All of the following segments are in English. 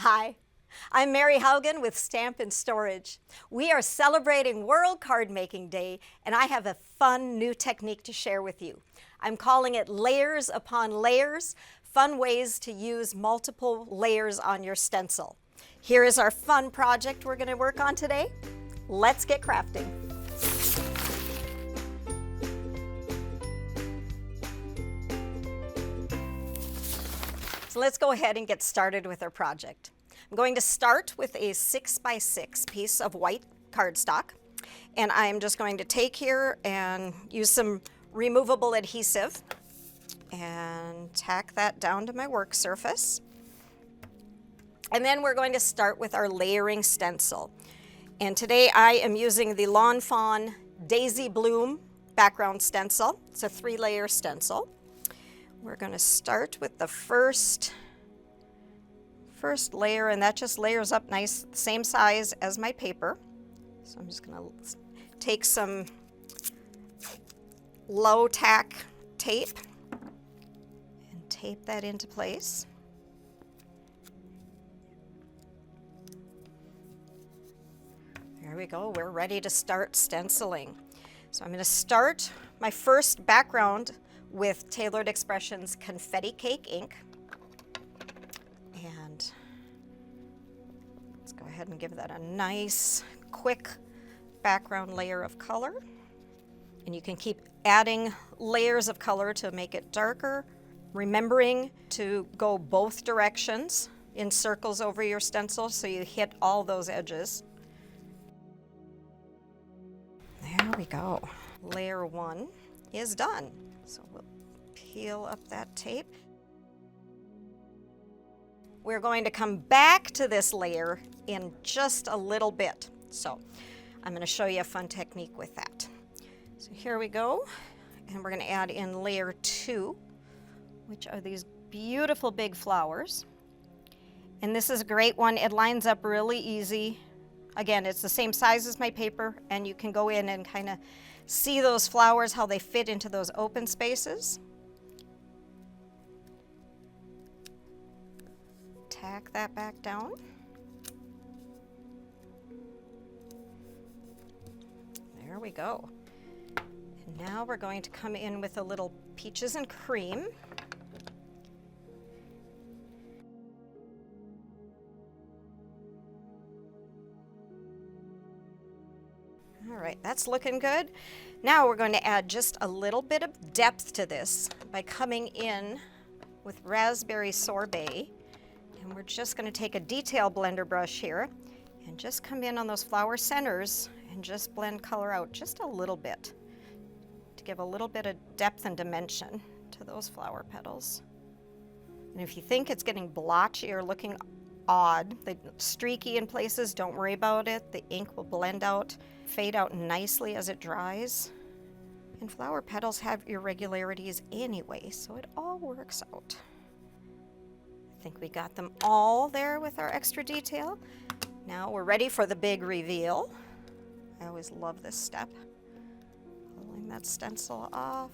Hi, I'm Mary Haugen with StampnStorage. We are celebrating World Card Making Day, and I have a fun new technique to share with you. I'm calling it layers upon layers, fun ways to use multiple layers on your stencil. Here is our fun project we're going to work on today. Let's get crafting. So let's go ahead and get started with our project. I'm going to start with a 6x6 piece of white cardstock, and I'm just going to take here and use some removable adhesive and tack that down to my work surface. And then we're going to start with our layering stencil. And today I am using the Fawn Daisy Bloom background stencil. It's a 3-layer stencil. We're going to start with the first layer, and that just layers up nice, same size as my paper. So I'm just going to take some low tack tape and tape that into place. There we go, we're ready to start stenciling. So I'm going to start my first background with Tailored Expressions Confetti Cake ink. And let's go ahead and give that a nice, quick background layer of color. And you can keep adding layers of color to make it darker, remembering to go both directions in circles over your stencil so you hit all those edges. There we go. Layer 1 is done. So we'll peel up that tape. We're going to come back to this layer in just a little bit. So I'm going to show you a fun technique with that. So here we go. And we're going to add in layer 2, which are these beautiful big flowers. And this is a great one. It lines up really easy. Again, it's the same size as my paper, and you can go in and kind of see those flowers, how they fit into those open spaces. Tack that back down. There we go. And now we're going to come in with a little peaches and cream. All right, that's looking good. Now we're going to add just a little bit of depth to this by coming in with Raspberry Sorbet. And we're just going to take a detail blender brush here and just come in on those flower centers and just blend color out just a little bit to give a little bit of depth and dimension to those flower petals. And if you think it's getting blotchy or looking odd, streaky in places, don't worry about it. The ink will blend out, fade out nicely as it dries. And flower petals have irregularities anyway, so it all works out. I think we got them all there with our extra detail. Now we're ready for the big reveal. I always love this step. Pulling that stencil off.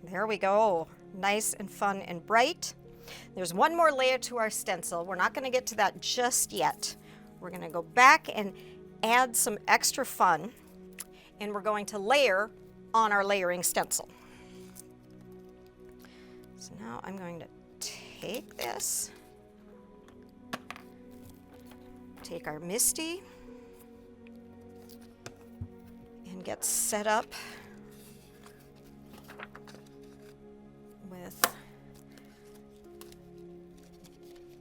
There we go. Nice and fun and bright. There's one more layer to our stencil. We're not going to get to that just yet. We're going to go back and add some extra fun, and we're going to layer on our layering stencil. So now I'm going to take this, take our MISTI, and get set up with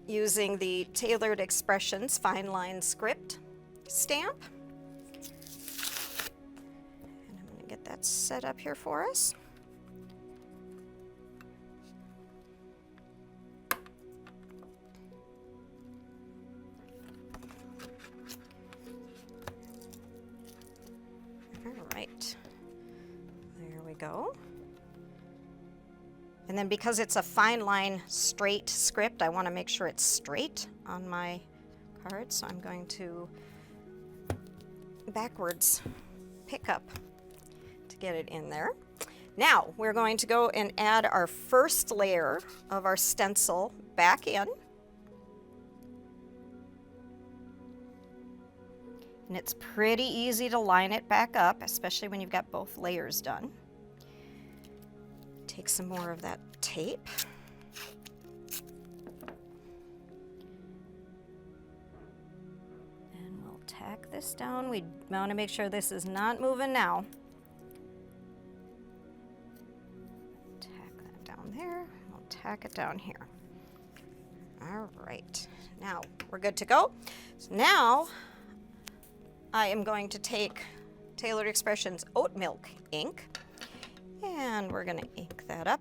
using the Tailored Expressions Fineline script stamp. And I'm going to get that set up here for us. All right, there we go. And then because it's a fine line straight script, I want to make sure it's straight on my card. So I'm going to backwards pick up to get it in there. Now we're going to go and add our first layer of our stencil back in. And it's pretty easy to line it back up, especially when you've got both layers done. Take some more of that tape. And we'll tack this down. We want to make sure this is not moving now. Tack that down there. We'll tack it down here. All right. Now we're good to go. So now I am going to take Tailored Expressions Oat Milk ink, and we're going to ink that up.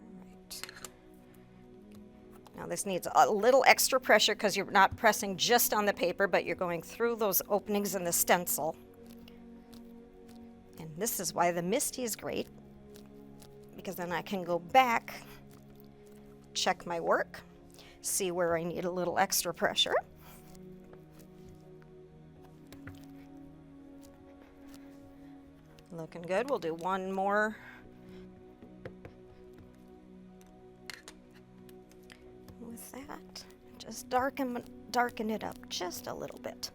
All right. Now this needs a little extra pressure because you're not pressing just on the paper, but you're going through those openings in the stencil. And this is why the MISTI is great, because then I can go back, check my work, see where I need a little extra pressure. Looking good. We'll do one more. With that, just darken it up just a little bit.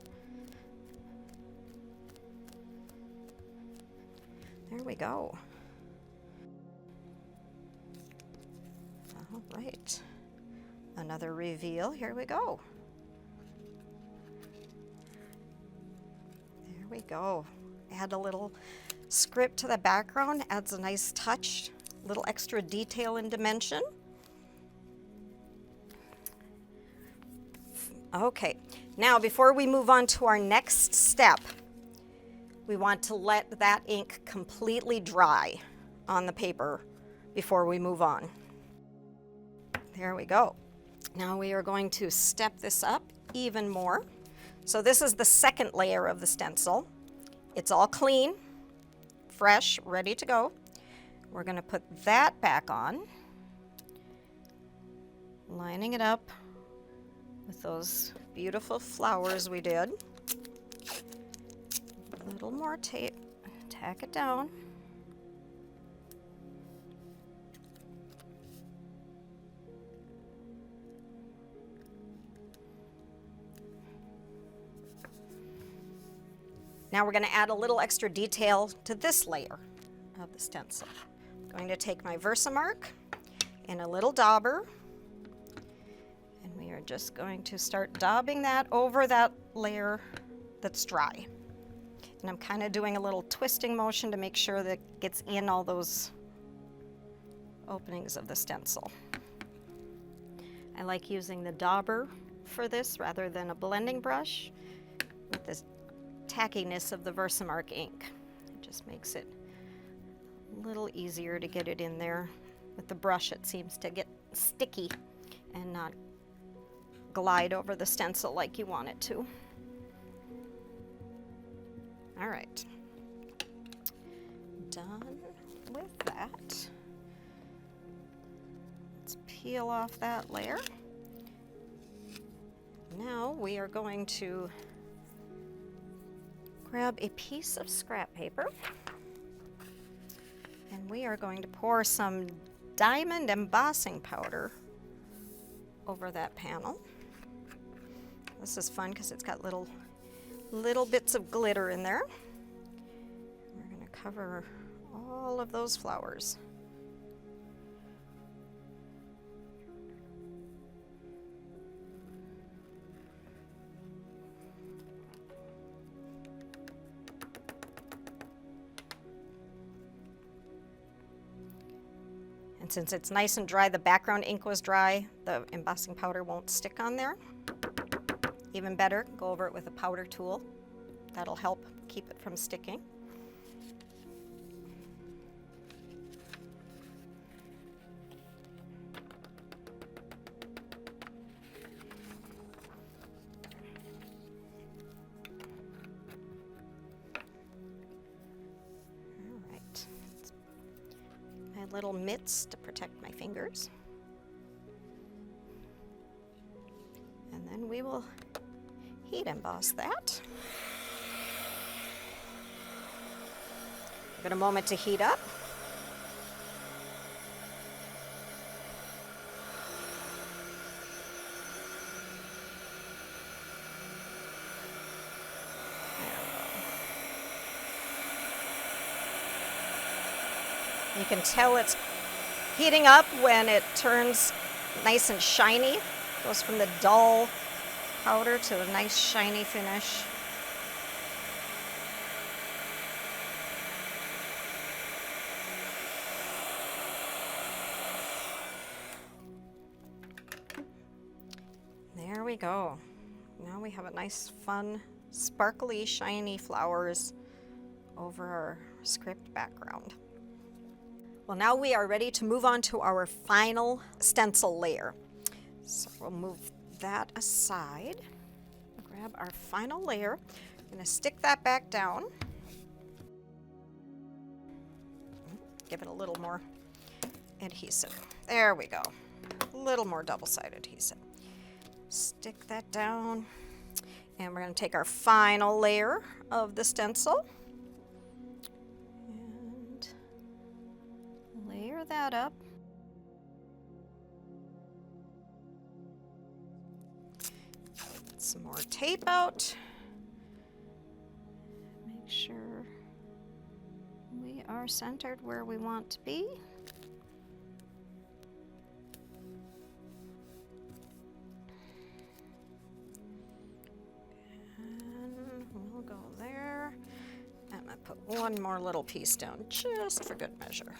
There we go. All right. Another reveal. Here we go. There we go. Add a little script to the background, adds a nice touch, a little extra detail and dimension. Okay, now before we move on to our next step, we want to let that ink completely dry on the paper before we move on. There we go. Now we are going to step this up even more. So this is the second layer of the stencil. It's all clean, fresh, ready to go. We're going to put that back on, lining it up with those beautiful flowers we did. A little more tape, tack it down. Now we're going to add a little extra detail to this layer of the stencil. I'm going to take my VersaMark and a little dauber, and we are just going to start daubing that over that layer that's dry. And I'm kind of doing a little twisting motion to make sure that it gets in all those openings of the stencil. I like using the dauber for this rather than a blending brush with this tackiness of the VersaMark ink. It just makes it a little easier to get it in there. With the brush it seems to get sticky and not glide over the stencil like you want it to. All right, done with that. Let's peel off that layer. Now we are going to grab a piece of scrap paper, and we are going to pour some diamond embossing powder over that panel. This is fun because it's got little bits of glitter in there. We're going to cover all of those flowers. And since it's nice and dry, the background ink was dry, the embossing powder won't stick on there. Even better, go over it with a powder tool. That'll help keep it from sticking. Little mitts to protect my fingers. And then we will heat emboss that. Give it a moment to heat up. You can tell it's heating up when it turns nice and shiny. Goes from the dull powder to a nice shiny finish. There we go. Now we have a nice, fun, sparkly, shiny flowers over our script background. Well, now we are ready to move on to our final stencil layer. So we'll move that aside. Grab our final layer. I'm going to stick that back down. Give it a little more adhesive. There we go. A little more double-sided adhesive. Stick that down. And we're going to take our final layer of the stencil and layer that up. Get some more tape out. Make sure we are centered where we want to be. Put one more little piece down just for good measure.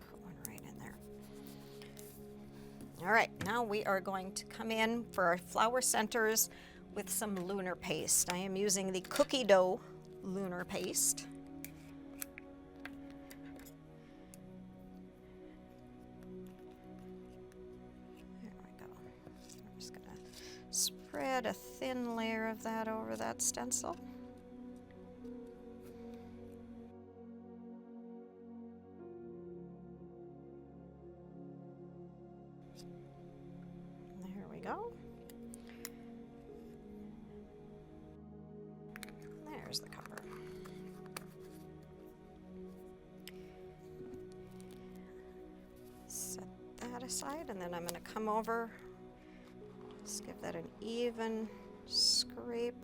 Put one right in there. All right, now we are going to come in for our flower centers with some Lunar paste. I am using the cookie dough Lunar paste. There we go. I'm just gonna spread a thin layer of that over that stencil. Go. There's the cover. Set that aside, and then I'm going to come over, just give that an even scrape.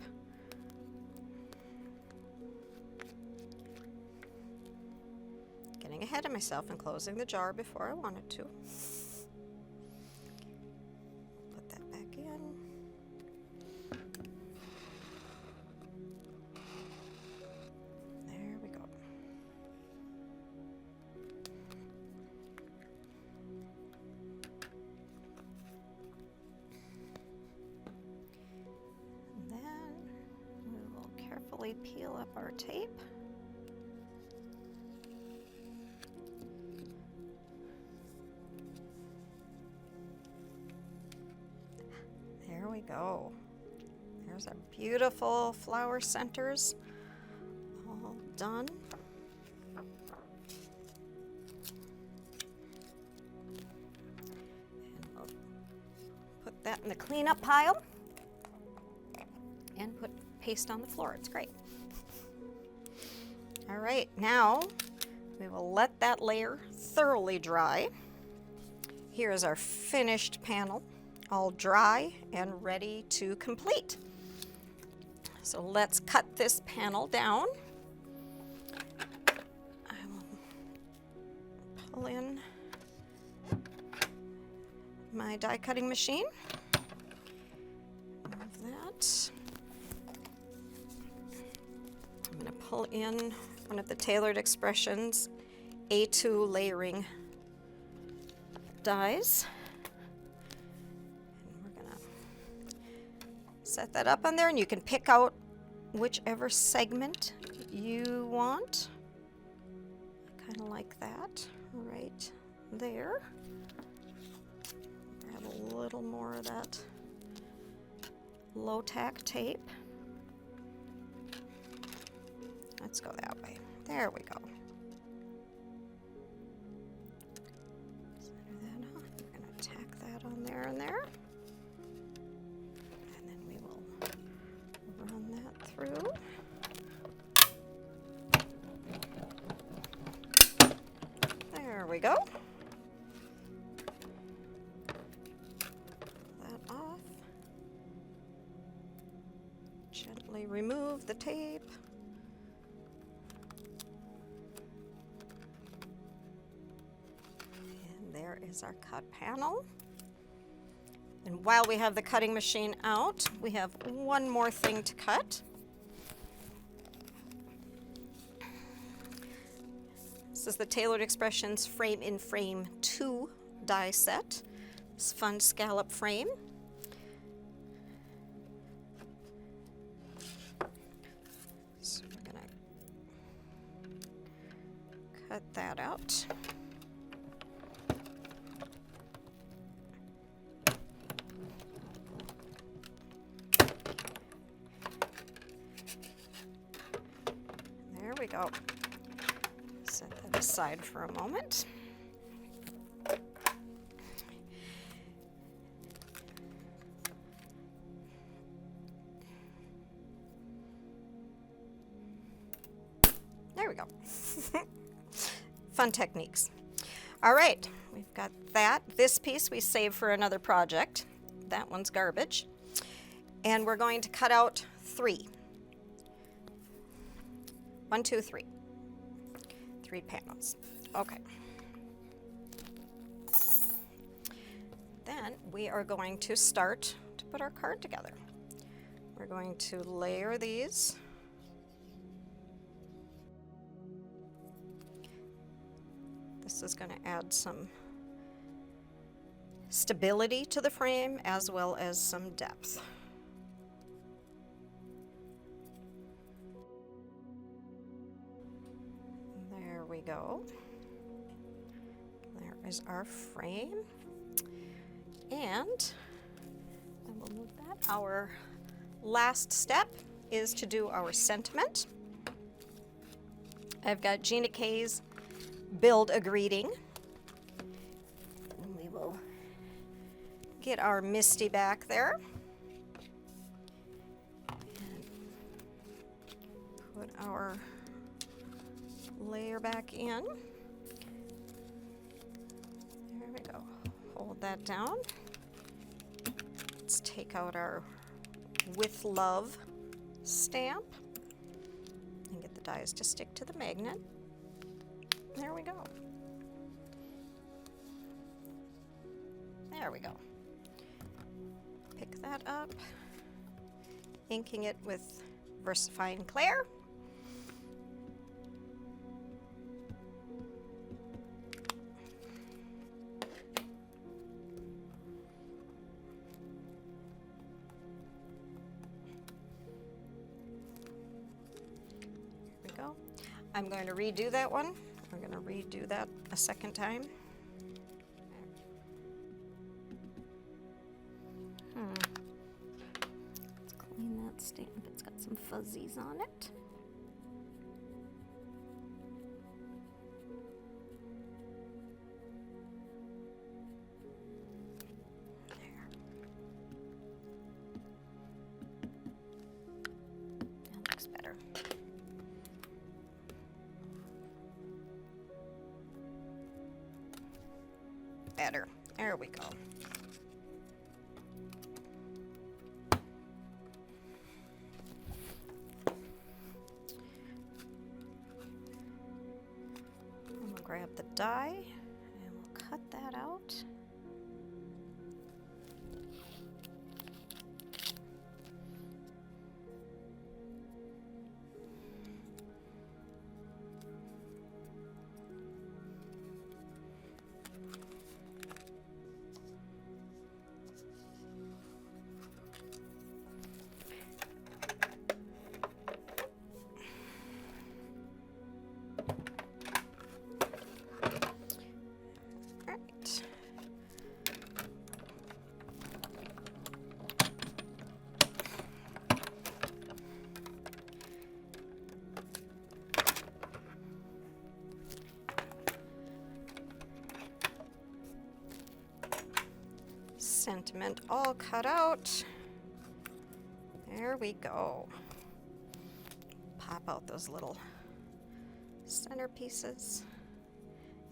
Getting ahead of myself and closing the jar before I wanted to. Peel up our tape. There we go. There's our beautiful flower centers all done. And we'll put that in the cleanup pile and put paste on the floor. It's great. All right, now we will let that layer thoroughly dry. Here is our finished panel, all dry and ready to complete. So let's cut this panel down. I will pull in my die cutting machine. Move that. I'm going to pull in one of the Tailored Expressions A2 layering dies. And we're going to set that up on there, and you can pick out whichever segment you want. Kind of like that right there. Grab a little more of that low-tack tape. Let's go that way. There we go. Center that on. We're going to tack that on there and there. And then we will run that through. There we go. Pull that off. Gently remove the tape. There is our cut panel. And while we have the cutting machine out, we have one more thing to cut. This is the Tailored Expressions Frame in Frame 2 die set. This fun scallop frame. So we're going to cut that out. There we go. Set that aside for a moment. There we go. Fun techniques. All right, we've got that. This piece we save for another project. That one's garbage. And we're going to cut out 3. 1, 2, 3. 3 panels. Okay. Then we are going to start to put our card together. We're going to layer these. This is going to add some stability to the frame as well as some depth. There we go. There is our frame. And then we'll move that. Our last step is to do our sentiment. I've got Gina K's Build a Greeting. And we will get our MISTI back there. And put our layer back in. There we go. Hold that down. Let's take out our With Love stamp and get the dies to stick to the magnet. There we go. There we go. Pick that up, inking it with Versafine Clair. There we go. I'm going to redo that one. We're going to redo that a second time. Let's clean that stamp. It's got some fuzzies on it. There. That looks better. Better. There we go. And we'll grab the die and we'll cut that out. Sentiment all cut out. There we go. Pop out those little center pieces.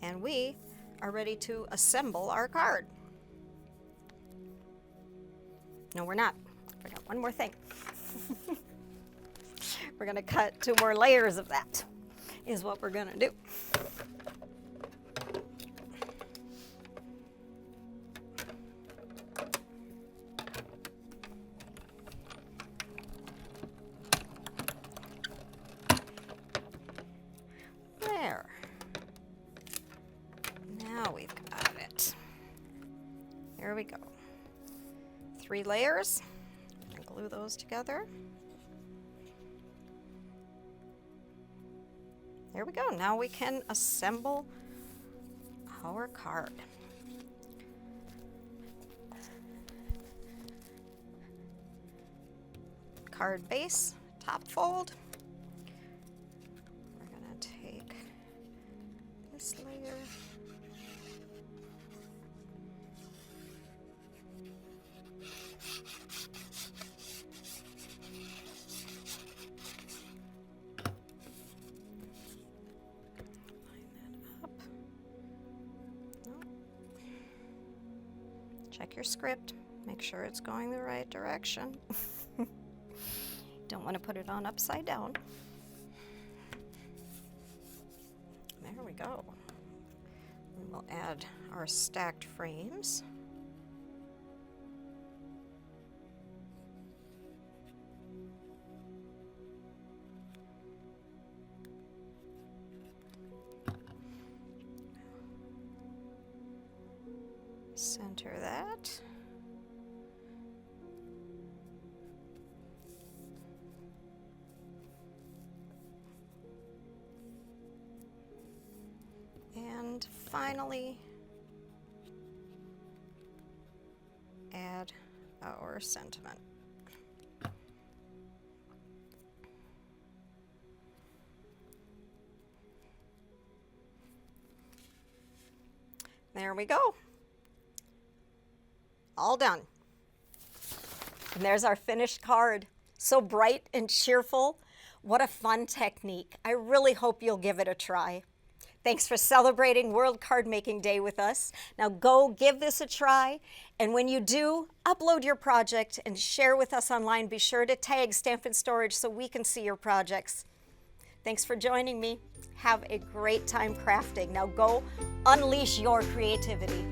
And we are ready to assemble our card. No, we're not. We got one more thing. We're going to cut 2 more layers of that, is what we're going to do. There we go. 3 layers. And glue those together. There we go. Now we can assemble our card. Card base, top fold. We're going to take this layer. Check your script, make sure it's going the right direction. Don't want to put it on upside down. There we go. And we'll add our stacked frames. Center that. And finally, add our sentiment. There we go. All done. And there's our finished card. So bright and cheerful. What a fun technique. I really hope you'll give it a try. Thanks for celebrating World Card Making Day with us. Now go give this a try, and when you do, upload your project and share with us online. Be sure to tag StampnStorage so we can see your projects. Thanks for joining me. Have a great time crafting. Now go unleash your creativity.